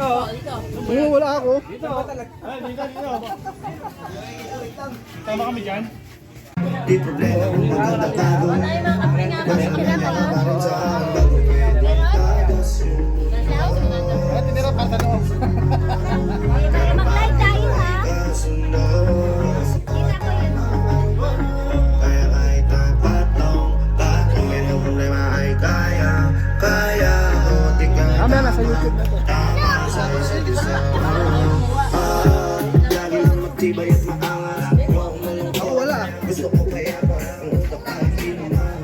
Oo, wala ako. Dito. Tama kami dyan. Di problema kung magtatatago. Kasi pinakabarin sa Mag-live tayo ha. Kaya kahit ang patong yan ang problema ay kaya di ka Mamaya nasa YouTube na to. lagi lang matibay at maangas. Ako wala. Gusto ko kaya pa ang utak ay hindi naman.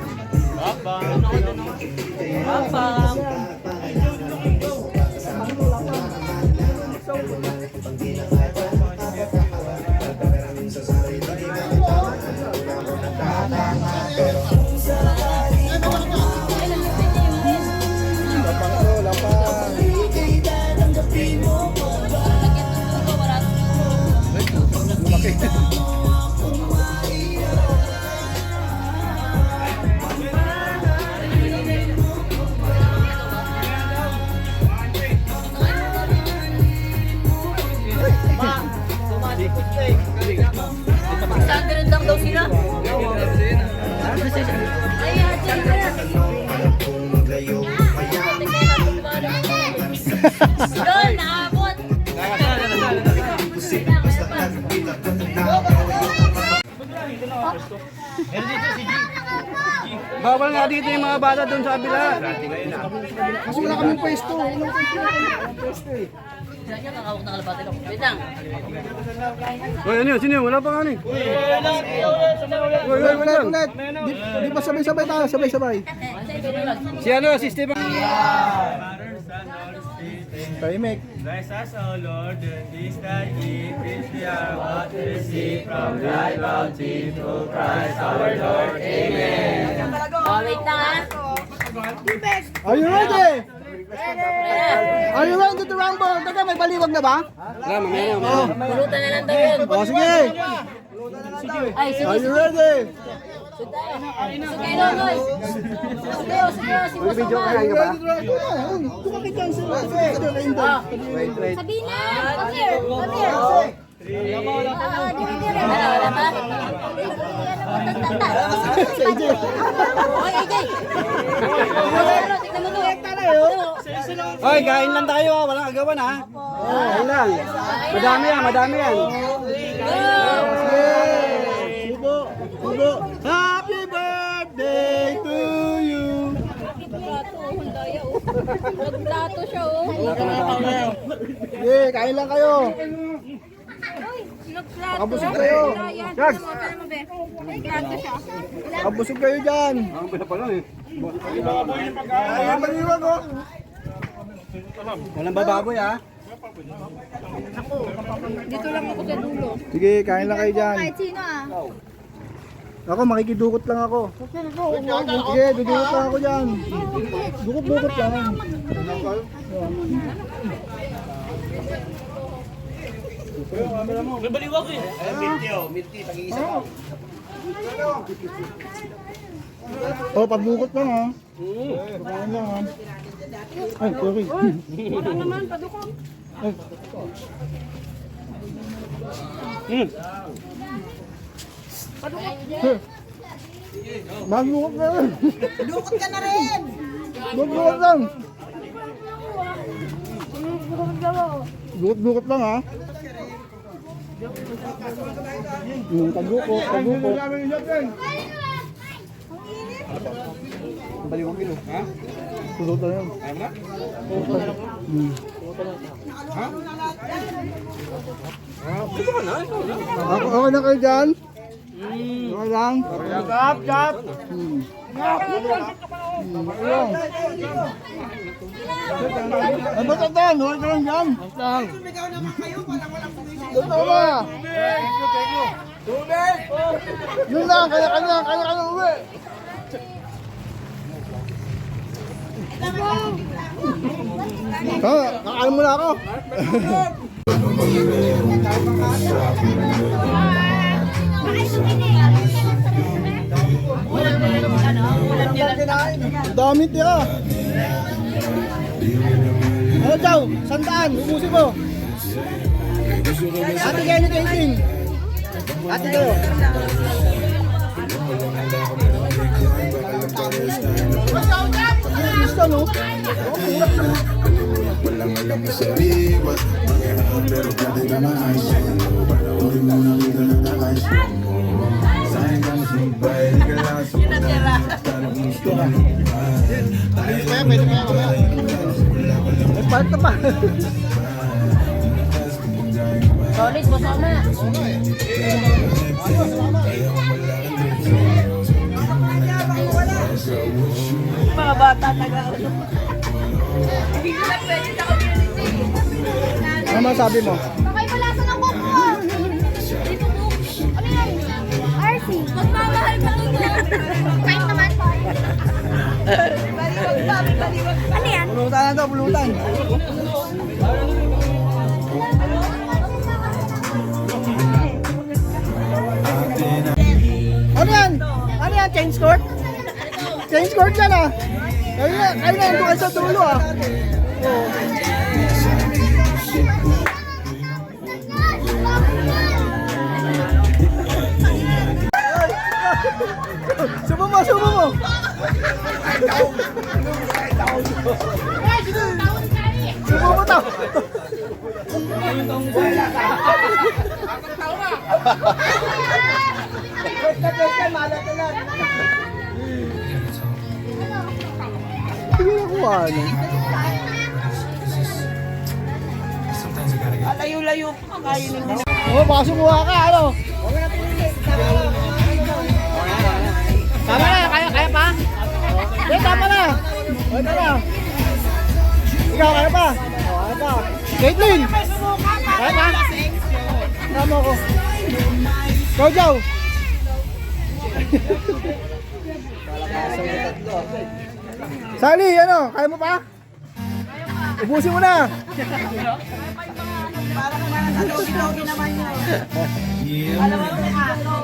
Magsasarin lang daw sila. Ayan, Kung maglayo Doon, naabot. basta nakikita ko na Bawal nga dito yung mga bata doon sa kabila. Kasi wala kaming pwesto. Walang pwesto eh. Saan niya kakawag ng kalabate ko? Wait lang. Uy, ano yun? Sino yun? Wala pa nga ni. Uy, ulit. Di ba sabay-sabay tayo? Sabay-sabay. Si ano? Si Stephen. Tahimik. Bless us, O Lord, in this thy gift, which we are about to receive from thy bounty through Christ our Lord. Amen. Oh, wait lang ha. Are you ready? Are you ready to rumble? Teka, may baliwag na ba? Pulutan na lang daw yun. O, sige. Ay, sige. Are you ready? Sige, Lonoy. Sige. Video ka nga ba? Tumakit yan sila. Sabihin na. Come here. Come here. Wala ba? Oy, AJ. Tignan mo to. Hoy, kain lang tayo ha. Walang agawan ha. Kain lang. Madami yan. Subo. Happy birthday to you. Nagplato siya, oh. Sige, kain lang kayo. Nagplato. Kabusog kayo. Jags, Nagplato siya. kabusog kayo dyan. Ay, maliwag oh. Walang bababoy ha. Dito lang ako sa dulo. Sige, kain lang kayo dyan. Kahit sino ah. Ako, makikidukot lang ako. Sige, dudukot lang ako dyan. Dukot lang. May baliwag eh. Oh, pagdukot lang ha. Kain lang ha. Ay, sorry. Wala naman, padukot. Magdukot na rin. Dukot ka na rin! Dukot lang. Dukot lang ha. Pagdukot. Baliwag ilo. Ha? Dukot na yan. Ako na kayo dyan? Okay lang? Jap! Ay, ba't ito? Huwag ka lang dyan. Sumigaw naman kayo, parang walang pumisip. Totoo ba? Yun lang, kanya uwi. Kakain mo na ako. Ang dami tira. Ano daw? 100. Ubusin mo. Ate kayo ni Kating. Ate kayo. Gusto no? Walang alam na sariwa pero pati ka maayos. Panoorin mo na kita na nakayos. Sayang ka na sumpay, di ka lang sumpay. Tanong gusto ka Pwede pa. May part na pa. Solid, busama. Mga bata taga-ano. Ano masabi mo? Bakay palasa ng kuko. Ano yan? RC. Mas mamahal pa ito. Kahit naman. Ano yan? Pulutan na to, pulutan. Ano yan? Ano yan? Change court? Change court yan ah. Kayo na yung kayo sa dulo ah. Subo mo, subo mo. Subo mo to. Sige na kuha ano. Layo-layo pa kayo nila. Oh, baka sumuha ka ano. Tama na, kaya pa? Eh, tama na. O, tama. Ikaw, kaya pa? O, kaya pa. Caitlyn! Kaya pa? Tama ko. Go, Jow! Sally, ano? Kaya mo pa? Ubusin mo na. Para ka na sa logi-logi naman yun. Alam mo may aso.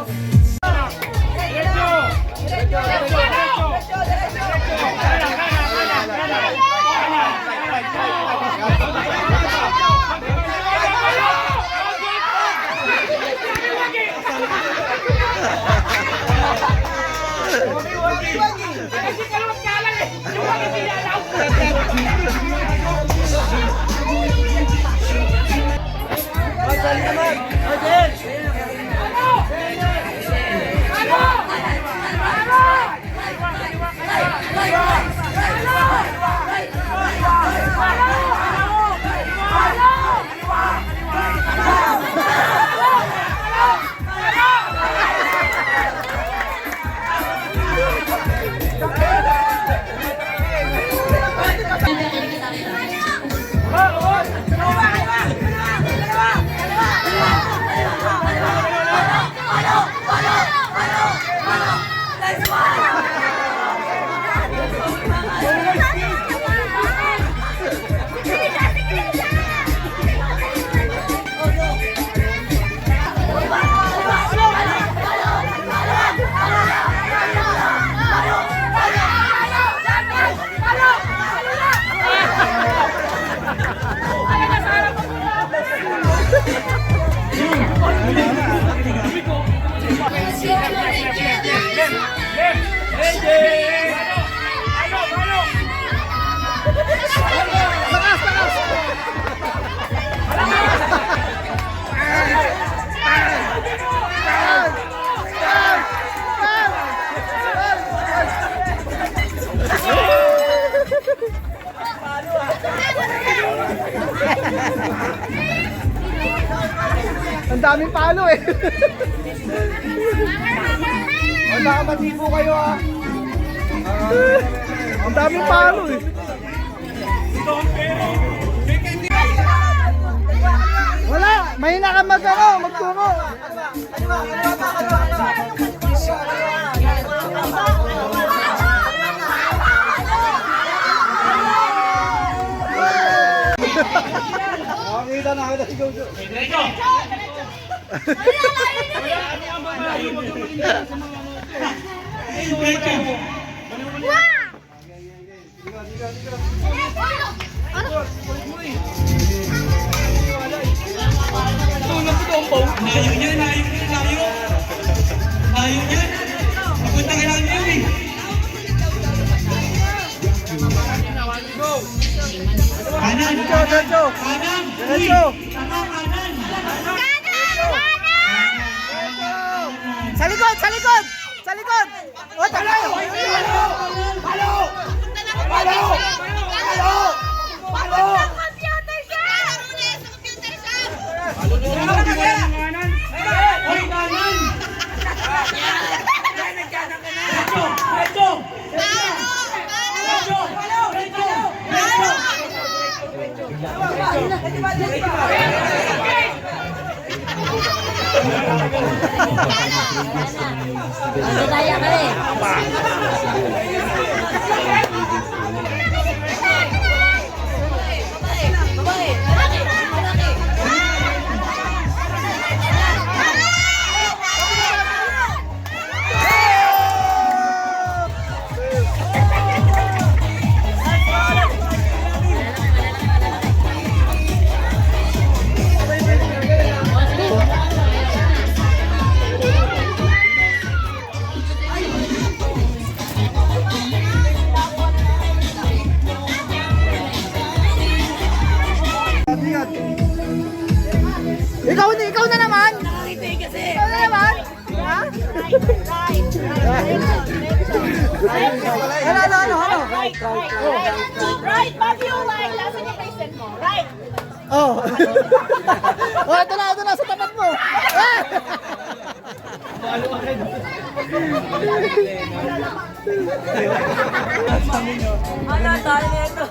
Ang daming palo eh. Ang baka matibo kayo ah. Ang daming palo eh. Wala, mahina ka magtungo. Nakakita na kita si Jojo. Layo niya, layo niya, layo. Layo niya. Papunta kay Randy yun eh. Kanan, Diretso. kanan. Diretso. Tama, kanan. Sa likod, sa likod! Sa likod! O, talo! Computer shop! Sa computer shop! Hoy, kanan. Diretso, diretso. Diretso, Daya ka rin. Ikaw na naman! Ikaw na naman! Ha? Ano? Right, bago yung like, nasa niya present mo. Right. Oh. Oh, ito na sa tapat mo. Ah! Ano, tayo nito.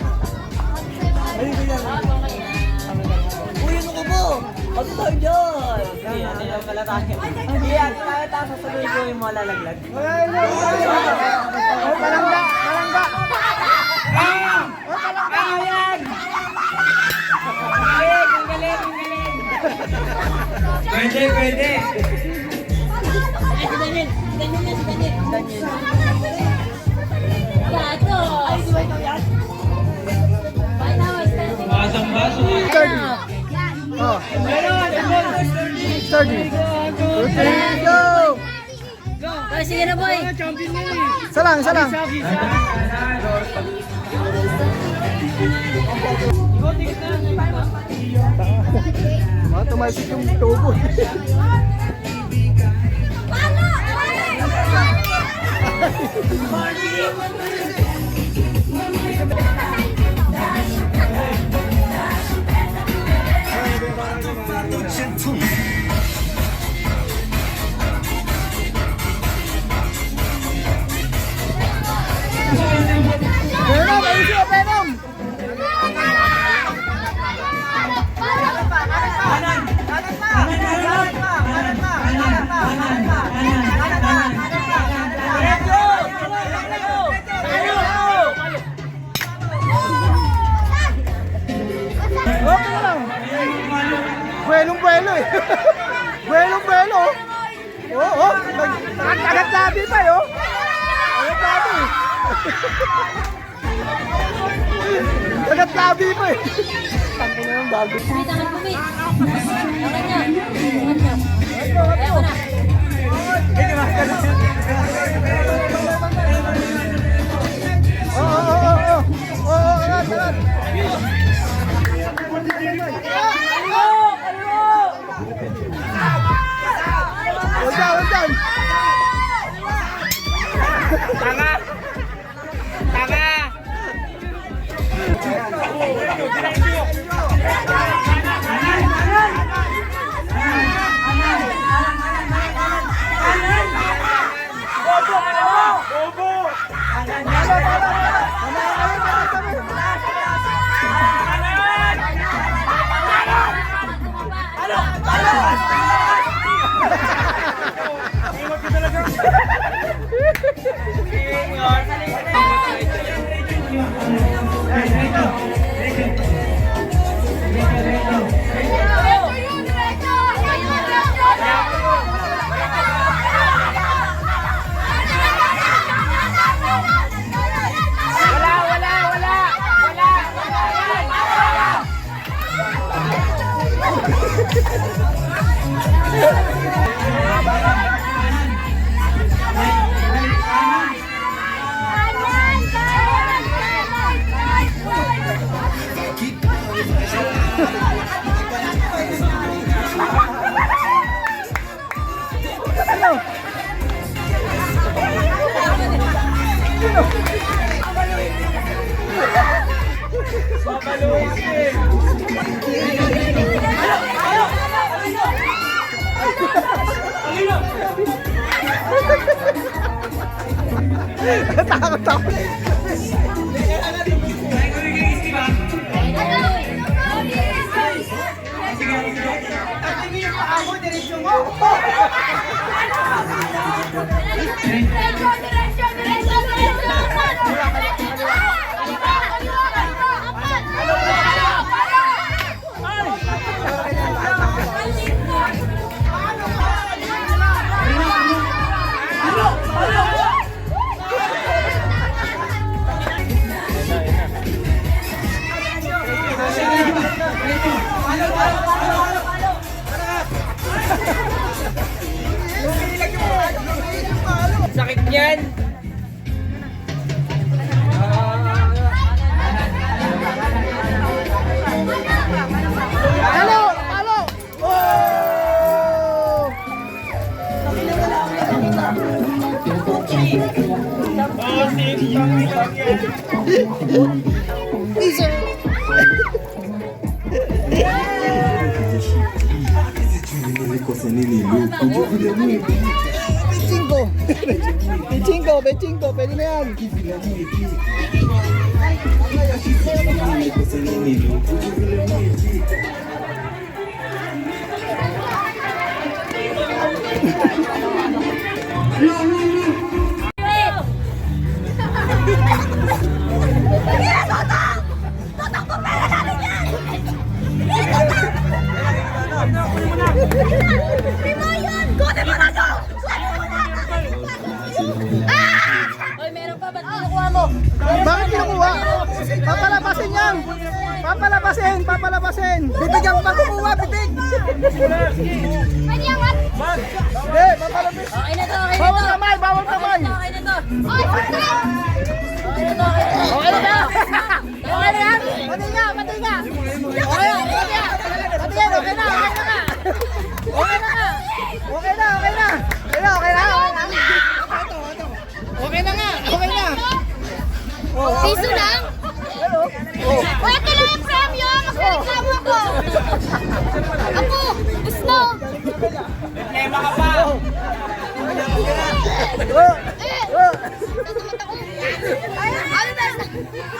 Uy, ano ko mo? Ano tayo dyan? Ano yung pala tayo? Hindi, ano tayo sasaluhin ko yung mga lalaglag. Oh, palangga. Pwede, pwede. Basang baso. Oh. Sturdy. Go! Sige na, boy. Isa lang. Tumalsik yung tubo. Venom, ayun siya, Venom! Okay lang. Buelong-buelo eh. Buelong-buelo. Oo, agad labi pa yun. Agad labi. Agad labi pa eh. Tangin na yung bago. Kumit, angat kumit. Angat niya. Ayaw na. Oo, agad. Huwag dyan. Takot ako. Sakit niyan. Halo! Halo! Oh! Pichinko, pwede na yan. Hoy, meron pa, ba't kinukuha mo? Bakit kinukuha? Papalabasin yan! Papalabasin! Bibigyan pa kumuha, bibig! Pwede yan, what? Hindi, papalabas! Okay na to, okay na Bawal to. kamay! Bawal kamay! Okay na to. Oy, pwede! Okay na to, okay na to. Okay na ba? Okay na yan? Pati nga! Okay na! Okay na! Okay na! Okay na nga! Okay na! Piso lang? Uy, ito lang yung premyo! Magreklamo ko! Ako! Gusto! Ano ba?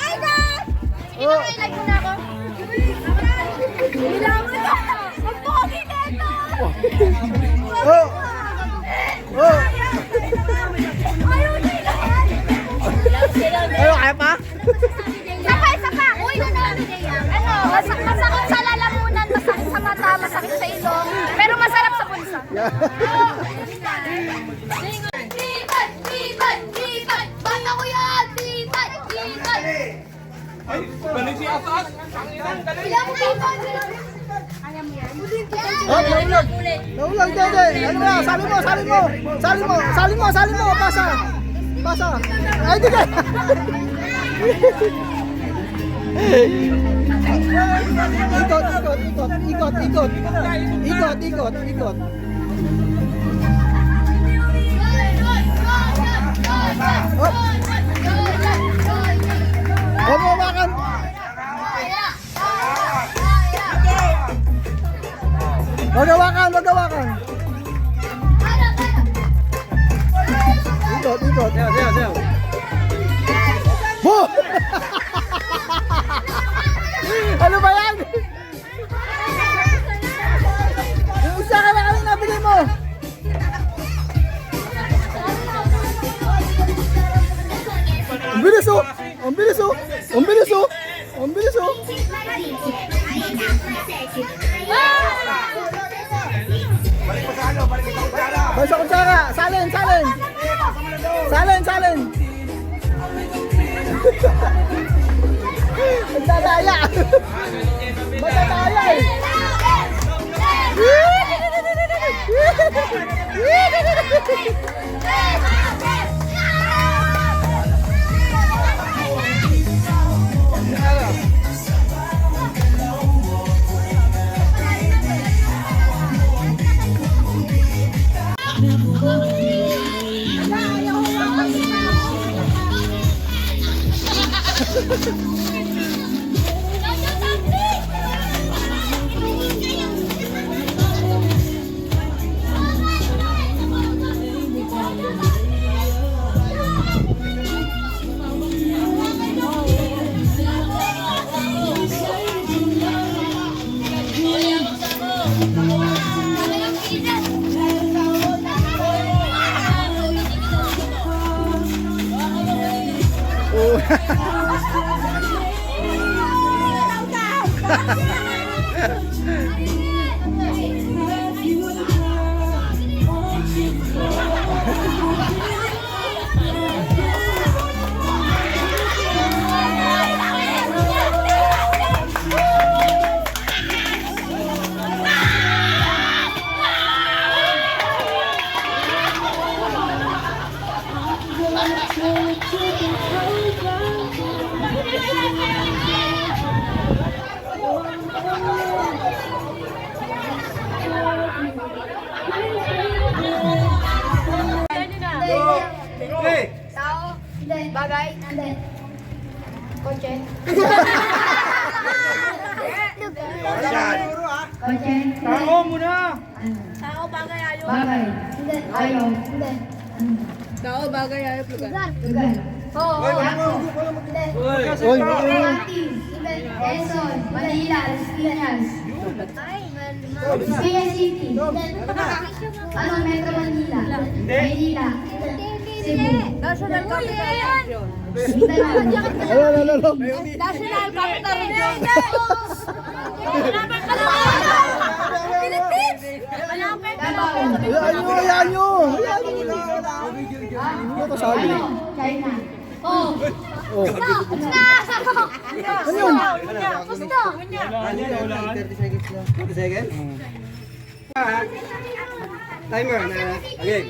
Ay, na! Kinakailag mo na ako? Kailangan mo na! Magpogi na ito! Ayaw nila! Ano, kaya pa? Isa pa! Uy, ano? Masakit sa lalamunan, masakit sa mata, masakit sa ilong, pero masarap sa bulsa. Bibat! Bata ko yan! Bibat! Ilang bibat? Naulang, Dede! Ano ba? Sali mo! Pasa! Ay, di ka! Ikot! Bumawakan! Magawakan! Ikot! Bo! Ano ba yan? Yung isa ka na kanina nabili mo! Ang bilis oh! Basta kutsara! Salin! Magdadaya eh! Tao? Hindi. Bagay? Hindi. Kotse? Kotse? Tao muna! Tao, bagay, ayaw. Bagay? Hindi. Ayaw? Hindi. Tao, bagay, ayaw, lugar. Lugar? Oo. Hindi. Oy, Hindi. Quezon, Manila, Las Piñas. Piñas City. Ano, Metro Manila? Manila. Cebu. National Capital Region. Ano? National Capital Region. Hayaan nyo! Ano ka sabi? China. Oh. Oh. Ano yun? Gusto. Timer na. Okay.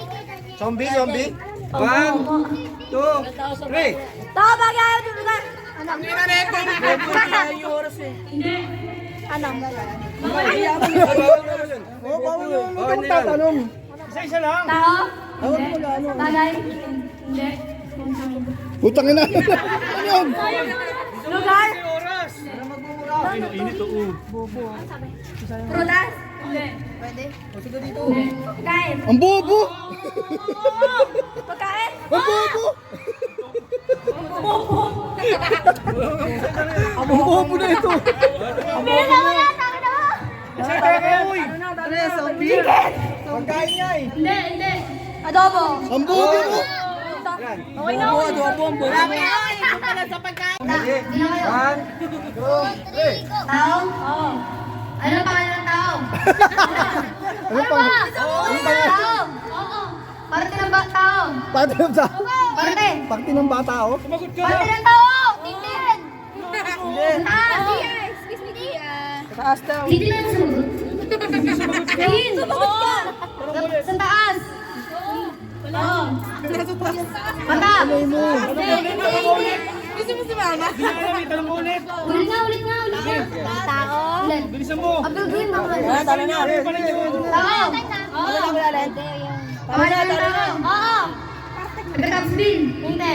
Zombie? 1, 2, 3. Tao, bagay, ayaw, lugar. Ano? Ano? Oh, bawal nyo. Hindi ka magtatanong. Isa-isa lang. Tao? Bawal mo lang. Bagay? Hindi. Putang ina. Ano yun? Lugar? Oras. Prutas? Hindi. Pwede? Hindi. Pagkain? Ang bobo! Pagkain? Ang bobo! Ang bobo na ito! Meron na wala, tama na mo. Pagkain niya eh! Hindi, hindi. Adobo. Ang bobo mo! Okay na. Adobo ang bobo. Sa pagkain. Tao? Oo. Ano pangalan ng tao? Ano pang... Tao? Oo. Parte ng tao. Parte ng tao? Parte. Parte ng bata oh? Parte ng tao. Titin. Taas. Excuse me, Tia. Taas daw. Titin na yung sumunod. Tingin. Sa taas. Oo. Mata. Gusto mo si Mama? Ulit nga. Tao. Ulit. Bilisan mo. Abdul Green, mga Talo na. Tao. Oo. Pangalan ng tao. Oo. Taga-Tapsville. Hindi.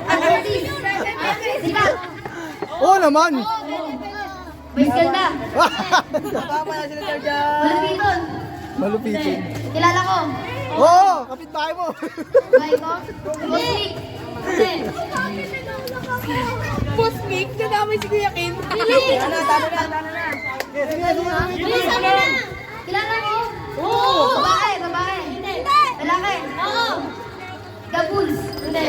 Artist. Sikat. Oo naman! Vice ganda. Malupiton. Malupitin. Kilala ko. Oo! Kapitbahay mo! Bahay ko. Musik. Hindi. Musik? Nadamay si Kuya Ken. Bilis. Bilis, ano na? Kilala ko? Oo. Babae. Hindi. Lalaki. Oo. Gabuls. Hindi.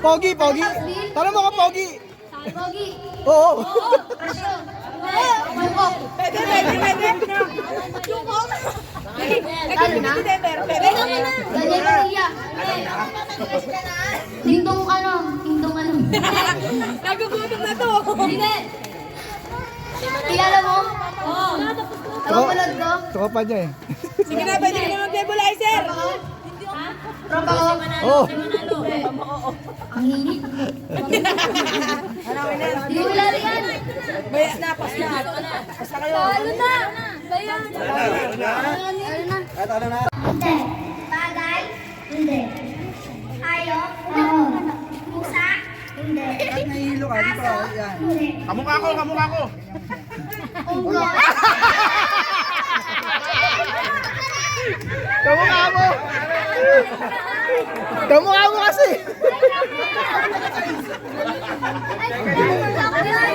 Pogi! Tara mo ka, Pogi! Pogi. Oo! Asyo. Jungkook. Pwede. Jungkook. Talo na? Pwede. Daniel Padilla. Dingdong ano? Nagugutom na to. Hindi. Kilala mo? Oo. Napapanood ko? Tropa niya eh. Sige na, pwede ka naman nebulizer. Tropa ko? Oo! Ang hinit. Hindi mo kilala yan. Baya na, pas na. Basta kayo. Talo na. Bayan. Talo na. Hindi. Bagay? Hindi. Hayop? Oo. Pusa? Hindi. Nahihilo ka dito. Yan. Hindi. Kamukha ko. Unggo? Kamukha mo! Kamukha mo kasi! Ay,